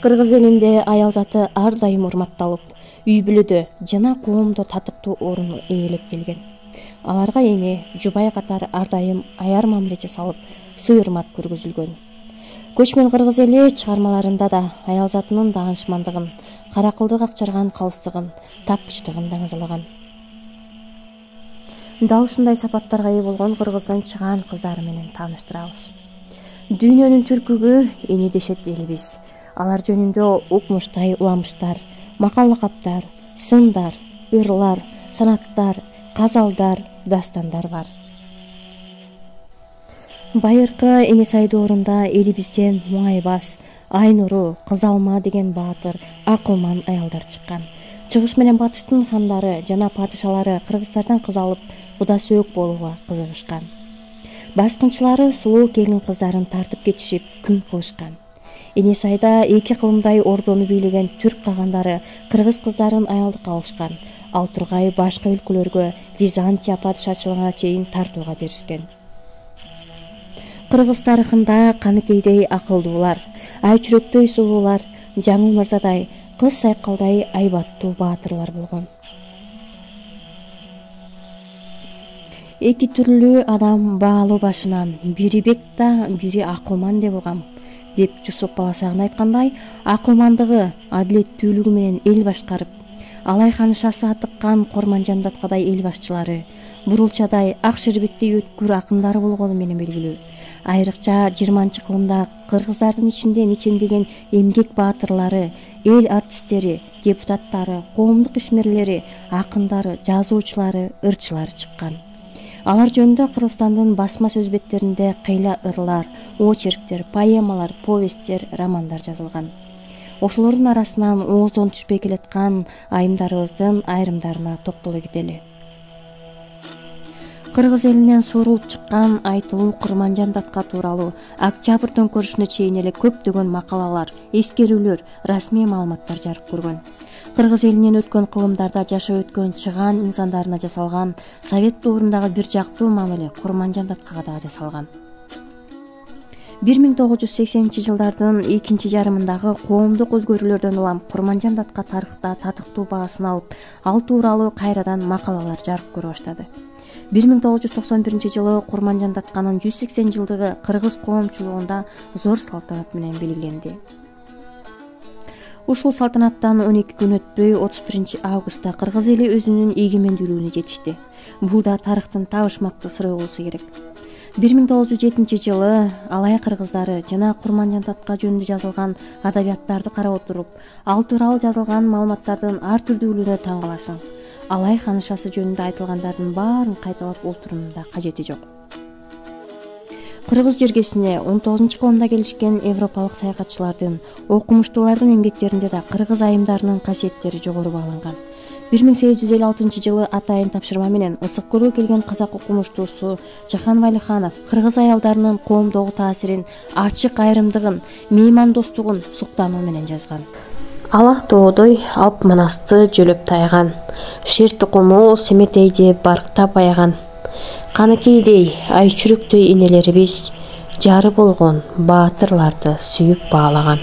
Кыргыз элинде аял заты ар дайым урматталып, үй бүлөдө жана коомдо татыктуу орун ээлеп келген. Аларга эне, жубай катары ар дайым аяр мамиле жасалып, сый-урмат көргөзүлгөн. Көчмөн кыргыз эли чыгармаларында да аял затынын даанышмандыгын, каракылдык акчарган калыстыгын, тапкычтыгын даңазалаган. Дал ушундай сапаттарга ээ болгон Кыргыздын чыгаан кыздары менен тааныштырабыз. Дүйнөнүн түркүгү эне дешет элибиз. Алар жөнүндө укмуштай уламыштар, макал лакаптар, сындар, ырлар, санаттар, казалдар, дастандар бар. Байыркы Эне Сай доорунда элибизден Муңайбас, Айнуру, Кызалма деген баатыр, акылман аялдар чыккан. Чыгыш менен батыштын хандары жана падышалары кыргыздардан кыз алып, куда сөөк болууга кызыгышкан. Баскынчылары сулуу келин кыздарын тартып кетишип, күн кылышкан. Эне Сайда эки кылымдай ордону бийлеген түрк кагандары кыргыз кыздарын аялдыкка алышкан. Ал тургай башка өлкөлөргө, Византия падышачылыгына чейин тартууга беришкен. Кыргыз тарыхында Каныкейдей акылдуулар, Айчүрөктөй сулуулар, Жаңыл Мырзадай, Кыз Сайкалдай айбаттуу баатырлар болгон. Эки түрлүү адам баалуу башынан, бири бек да, бири акылман деп угам, деп Жусуп баласагын айткандай, акылмандыгы, адилеттүүлүгү менен эл башкарып, Алай ханышасы атыккан Корманжан Даткадай эл башчылары, Бурулчадай ак шербеттей өткүр акындары болгону менен белгилүү. Айрыкча 20-кылымда кыргыздардын ичинде нечендеген эмгек баатырлары, эл артисттери, депутаттары, коомдук ишмерлери, акындары, жазуучулары, ырчылары чыккан. Алар жөнүндө Кыргызстандын басма сөз беттеринде кыйла ырлар, очерктер, поэмалар, повесттер, романдар жазылган. Ошолордун арасынан оозон түшпөй келаткан айымдарыбыздын айрымдарына токтоло кетели. Кыргыз элинен суурулуп чыккан айтылуу Курманжан Датка тууралуу октябрь төңкөрүшүнө чейин эле көптөгөн макалалар, эскерүүлөр, расмий маалыматтар жарык көргөн. Кыргыз элинен өткөн кылымдарда жашап өткөн чыгаан инсандарына жасалган совет доорундагы бир жактуу мамиле Курманжан Даткага дагы жасалган. 1980-жылдардын экинчи жарымындагы коомдук өзгөрүүлөрдөн улам Курманжан Датка тарыхта татыктуу баасын алып, ал тууралуу кайрадан макалалар жарык көрө баштады. 1991-жылы Курманжан Датканын 180 жылдыгы кыргыз коомчулугунда зор салтанат менен белгиленди. Ушул салтанаттан 12 күн өтпөй 31 августта кыргыз эли өзүнүн эгемендүүлүгүнө жетишти. Бул да тарыхтын табышмактуу сыры болсо керек. 1907-жылы Алай кыргыздары жана Курманжан Датка жөнүндө жазылган адабияттарды карап отуруп, ал тууралуу жазылган маалыматтардын ар түрдүүлүгүнө таң каласың. Алай ханышасы жөнүндө айтылгандардын баарын кайталап олтуруунун да кажети жок. Кыргыз жергесине 19-кылымда келишкен европалык саякатчылардын, окумуштуулардын эмгектеринде да кыргыз айымдарынын касиеттери жогору бааланган. 1856-жылы атайын тапшырма менен Ысык көлгө келген казак окумуштуусу Жахан Валиханов кыргыз аялдарынын коомдогу таасирин, ачык айрымдыгын, меймандостугун суктануу менен жазган. Ала тоодой Алп манасты жөлөп тайган, шер тукуму Семетейди барктап аяган. Каныкейдей, Айчүрөктөй энелерибиз жары болгон баатырларды сүйүп баалаган.